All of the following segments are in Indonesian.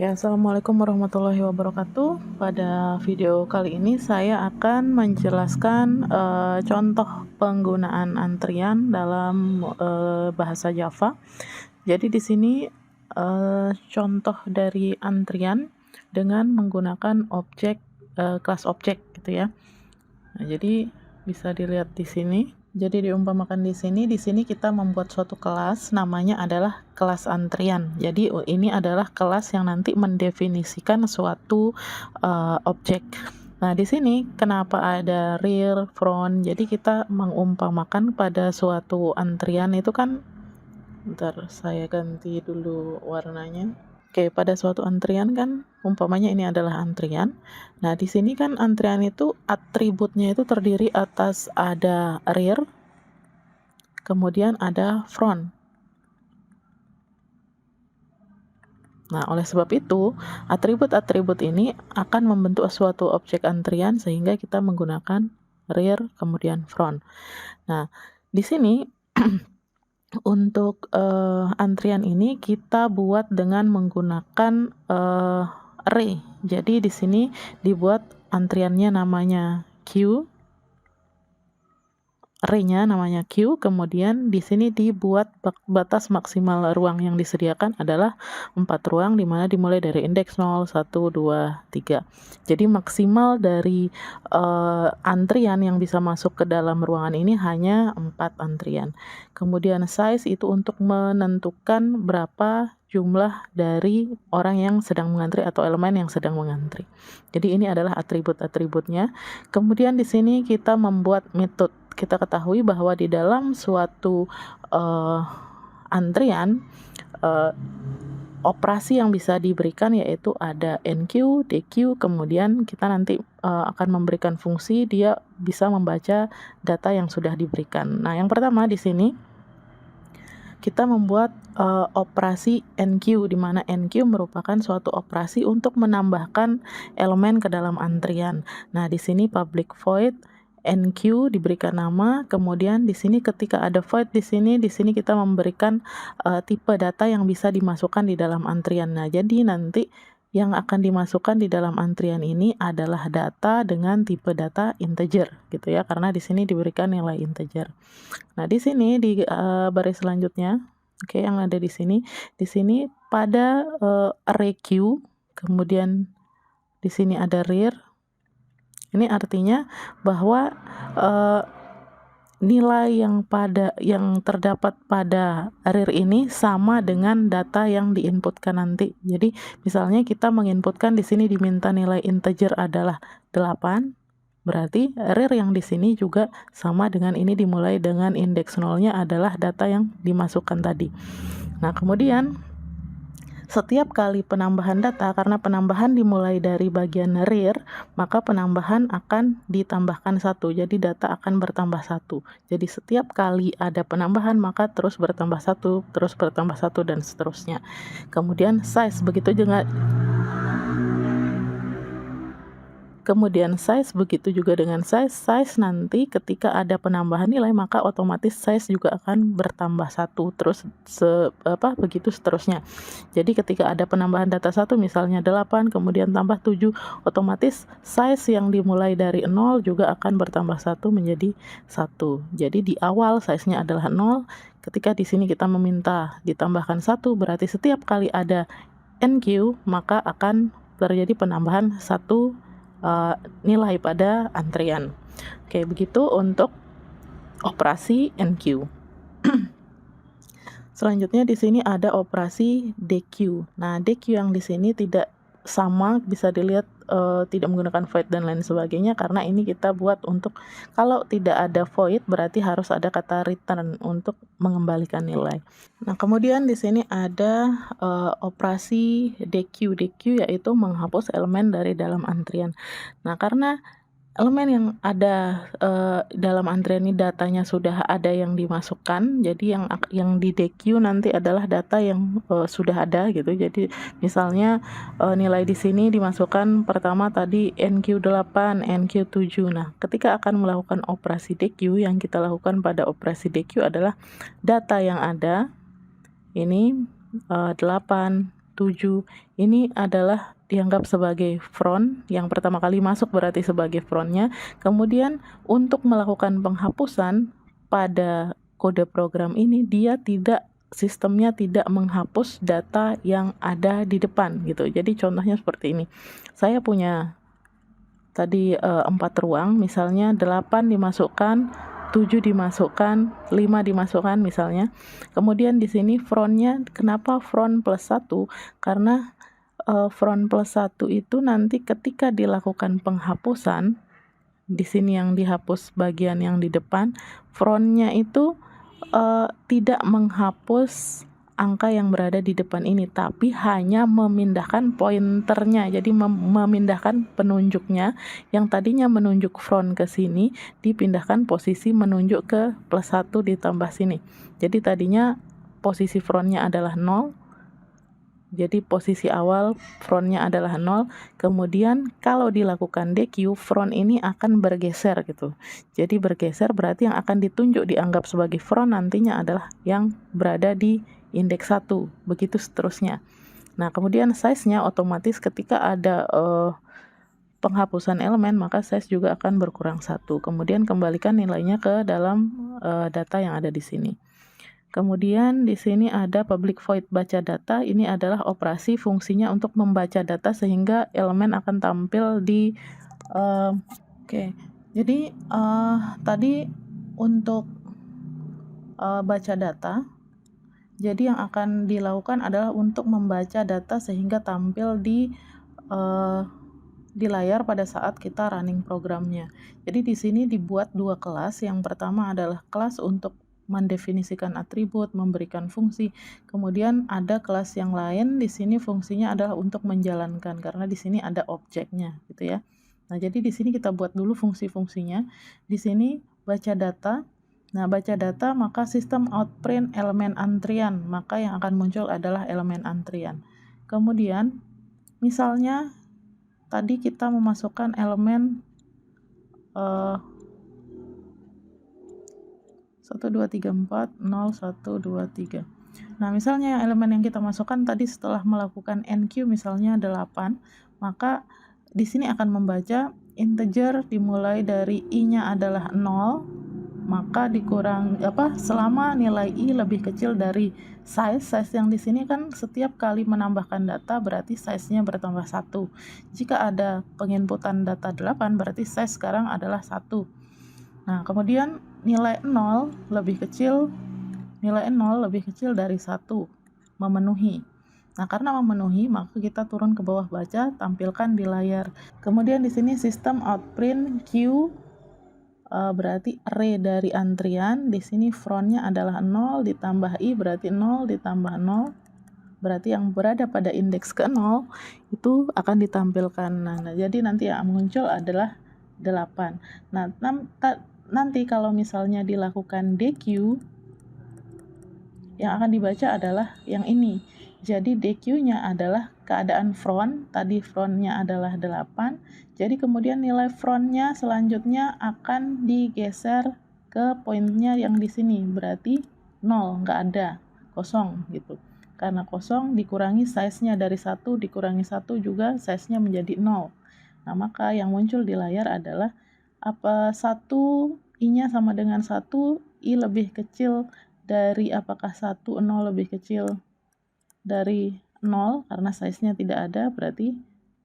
Oke, assalamualaikum warahmatullahi wabarakatuh. Pada video kali ini saya akan menjelaskan contoh penggunaan antrian dalam bahasa Java. Jadi di sini contoh dari antrian dengan menggunakan objek kelas objek gitu ya. Nah, jadi bisa dilihat di sini. Jadi diumpamakan di sini kita membuat suatu kelas, namanya adalah kelas antrian. Jadi ini adalah kelas yang nanti mendefinisikan suatu objek. Nah, di sini kenapa ada rear, front? Jadi kita mengumpamakan pada suatu antrian itu kan, bentar saya ganti dulu warnanya. Oke, pada suatu antrian kan umpamanya ini adalah antrian. Nah, di sini kan antrian itu atributnya itu terdiri atas ada rear, kemudian ada front. Nah, oleh sebab itu, atribut-atribut ini akan membentuk suatu objek antrian sehingga kita menggunakan rear kemudian front. Nah, di sini untuk antrian ini kita buat dengan menggunakan array. Jadi di sini dibuat antriannya namanya queue, array-nya namanya queue, kemudian di sini dibuat batas maksimal ruang yang disediakan adalah 4 ruang, dimana dimulai dari indeks 0, 1, 2, 3. Jadi maksimal dari antrian yang bisa masuk ke dalam ruangan ini hanya 4 antrian. Kemudian size itu untuk menentukan berapa jumlah dari orang yang sedang mengantri atau elemen yang sedang mengantri. Jadi ini adalah atribut-atributnya. Kemudian di sini kita membuat metode. Kita ketahui bahwa di dalam suatu antrian operasi yang bisa diberikan yaitu ada enqueue, dequeue, kemudian kita nanti akan memberikan fungsi dia bisa membaca data yang sudah diberikan. Nah, yang pertama di sini kita membuat operasi enqueue, di mana enqueue merupakan suatu operasi untuk menambahkan elemen ke dalam antrian. Nah, di sini public void enqueue diberikan nama, kemudian di sini ketika ada void di sini kita memberikan tipe data yang bisa dimasukkan di dalam antrian. Nah, jadi nanti yang akan dimasukkan di dalam antrian ini adalah data dengan tipe data integer gitu ya, karena di sini diberikan nilai integer. Nah, di sini di baris selanjutnya, oke, yang ada di sini pada array queue, kemudian di sini ada rear. Ini artinya bahwa nilai yang terdapat pada rear ini sama dengan data yang diinputkan nanti. Jadi misalnya kita menginputkan di sini diminta nilai integer adalah 8, berarti rear yang di sini juga sama dengan ini, dimulai dengan indeks 0-nya adalah data yang dimasukkan tadi. Nah, kemudian setiap kali penambahan data, karena penambahan dimulai dari bagian rear, maka penambahan akan ditambahkan 1. Jadi data akan bertambah 1. Jadi setiap kali ada penambahan, maka terus bertambah 1, terus bertambah 1, dan seterusnya. Kemudian size, begitu juga dengan size nanti ketika ada penambahan nilai maka otomatis size juga akan bertambah 1, terus begitu seterusnya. Jadi ketika ada penambahan data 1 misalnya 8 kemudian tambah 7, otomatis size yang dimulai dari 0 juga akan bertambah 1 menjadi 1. Jadi di awal size-nya adalah 0, ketika di sini kita meminta ditambahkan 1, berarti setiap kali ada enqueue maka akan terjadi penambahan 1 nilai pada antrian. Oke, begitu untuk operasi enqueue. Selanjutnya di sini ada operasi dequeue. Nah, dequeue yang di sini tidak sama, bisa dilihat tidak menggunakan void dan lain sebagainya, karena ini kita buat untuk kalau tidak ada void berarti harus ada kata return untuk mengembalikan nilai. Nah, kemudian di sini ada operasi dequeue. Dequeue yaitu menghapus elemen dari dalam antrian. Nah, karena elemen yang ada dalam antrian ini datanya sudah ada yang dimasukkan, jadi yang di dequeue nanti adalah data yang sudah ada gitu. Jadi misalnya nilai di sini dimasukkan pertama tadi NQ8, NQ7. Nah, ketika akan melakukan operasi dequeue, yang kita lakukan pada operasi dequeue adalah data yang ada ini 8, 7, 7 ini adalah dianggap sebagai front, yang pertama kali masuk berarti sebagai frontnya. Kemudian untuk melakukan penghapusan pada kode program ini, sistemnya tidak menghapus data yang ada di depan gitu. Jadi contohnya seperti ini. Saya punya tadi 4 ruang, misalnya 8 dimasukkan, 7 dimasukkan, 5 dimasukkan misalnya. Kemudian di sini frontnya, kenapa front plus 1? Karena front plus 1 itu nanti ketika dilakukan penghapusan, di sini yang dihapus bagian yang di depan, frontnya itu tidak menghapus angka yang berada di depan ini, tapi hanya memindahkan pointernya. Jadi memindahkan penunjuknya yang tadinya menunjuk front ke sini, dipindahkan posisi menunjuk ke plus 1 ditambah sini. Jadi tadinya posisi frontnya adalah 0, jadi posisi awal frontnya adalah 0, kemudian kalau dilakukan DQ, front ini akan bergeser gitu. Jadi bergeser berarti yang akan ditunjuk dianggap sebagai front nantinya adalah yang berada di indeks 1, begitu seterusnya. Nah, kemudian size-nya otomatis ketika ada penghapusan elemen, maka size juga akan berkurang 1. Kemudian kembalikan nilainya ke dalam data yang ada di sini. Kemudian di sini ada public void baca data. Ini adalah operasi fungsinya untuk membaca data sehingga elemen akan tampil di Oke. Jadi tadi untuk baca data, jadi yang akan dilakukan adalah untuk membaca data sehingga tampil di layar pada saat kita running programnya. Jadi di sini dibuat 2 kelas. Yang pertama adalah kelas untuk mendefinisikan atribut, memberikan fungsi. Kemudian ada kelas yang lain, di sini fungsinya adalah untuk menjalankan karena di sini ada objeknya gitu ya. Nah, jadi di sini kita buat dulu fungsi-fungsinya. Di sini baca data. Nah, baca data maka sistem outprint elemen antrian, maka yang akan muncul adalah elemen antrian. Kemudian misalnya tadi kita memasukkan elemen 1, 2, 3, 4, 0, 1, 2, 3. Nah, misalnya elemen yang kita masukkan tadi setelah melakukan NQ misalnya 8, maka di sini akan membaca integer dimulai dari i-nya adalah 0, maka selama nilai i lebih kecil dari size yang di sini kan setiap kali menambahkan data berarti size-nya bertambah 1. Jika ada penginputan data 8 berarti size sekarang adalah 1. Nah, kemudian nilai 0 lebih kecil dari 1, memenuhi. Nah, karena memenuhi, maka kita turun ke bawah baca, tampilkan di layar. Kemudian di sini sistem outprint Q berarti array dari antrian. Di sini frontnya adalah 0 ditambah i berarti 0 ditambah 0. Berarti yang berada pada indeks ke 0 itu akan ditampilkan. Nah, jadi nanti yang muncul adalah 8. Nah, nanti kalau misalnya dilakukan DQ, yang akan dibaca adalah yang ini. Jadi DQ-nya adalah keadaan front, tadi frontnya adalah 8. Jadi kemudian nilai frontnya selanjutnya akan digeser ke poinnya yang di sini, berarti 0, nggak ada, kosong gitu. Karena kosong dikurangi size-nya dari 1, dikurangi 1 juga size-nya menjadi 0. Nah, maka yang muncul di layar adalah 1 i-nya sama dengan 1, i lebih kecil dari apakah 1, 0 lebih kecil dari 0, karena size-nya tidak ada berarti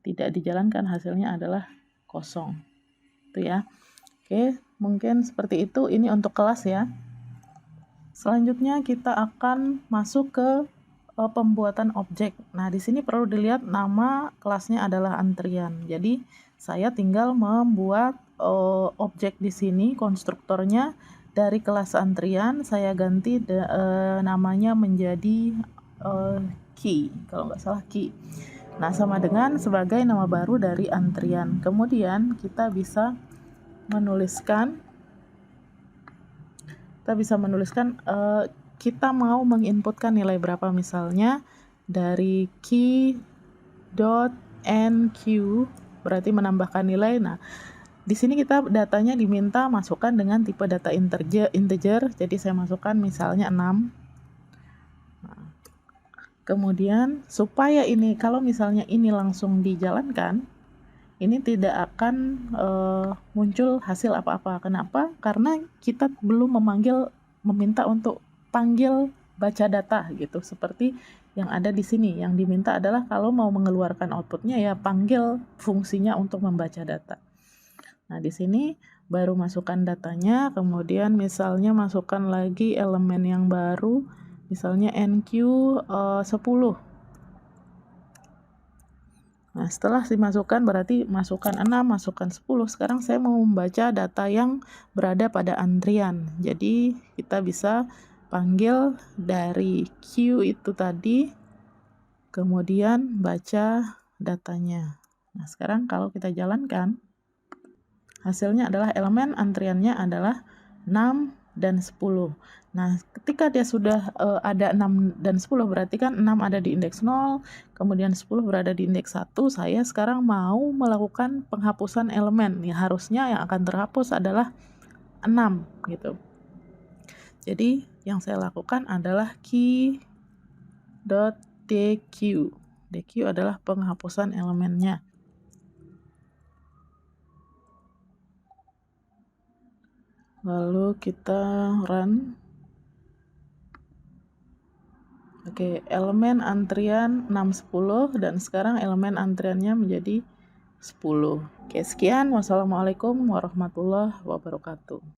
tidak dijalankan, hasilnya adalah kosong. Itu ya. Oke, mungkin seperti itu. Ini untuk kelas ya. Selanjutnya kita akan masuk ke pembuatan objek. Nah, di sini perlu dilihat nama kelasnya adalah antrian. Jadi saya tinggal membuat objek di sini, konstruktornya dari kelas antrian saya ganti namanya menjadi key, kalau nggak salah key. Nah, sama dengan sebagai nama baru dari antrian. Kemudian kita bisa menuliskan kita mau menginputkan nilai berapa, misalnya dari key.nq berarti menambahkan nilai. Nah, di sini kita datanya diminta masukkan dengan tipe data integer. Jadi saya masukkan misalnya 6. Nah, Kemudian supaya ini, kalau misalnya ini langsung dijalankan, ini tidak akan muncul hasil apa-apa. Kenapa? Karena kita belum meminta untuk panggil baca data gitu, seperti yang ada di sini. Yang diminta adalah kalau mau mengeluarkan outputnya ya panggil fungsinya untuk membaca data. Nah, di sini baru masukkan datanya, kemudian misalnya masukkan lagi elemen yang baru, misalnya NQ 10. Nah, setelah dimasukkan berarti masukkan 6, masukkan 10. Sekarang saya mau membaca data yang berada pada antrian. Jadi, kita bisa panggil dari Q itu tadi, kemudian baca datanya. Nah, sekarang kalau kita jalankan, hasilnya adalah elemen antriannya adalah 6 dan 10. Nah, ketika dia sudah ada 6 dan 10, berarti kan 6 ada di indeks 0, kemudian 10 berada di indeks 1. Saya sekarang mau melakukan penghapusan elemen. Ya, harusnya yang akan terhapus adalah 6 gitu. Jadi, yang saya lakukan adalah key.dq. dq adalah penghapusan elemennya. Lalu kita run. Oke, elemen antrian 610 dan sekarang elemen antriannya menjadi 10. Oke, sekian. Wassalamualaikum warahmatullahi wabarakatuh.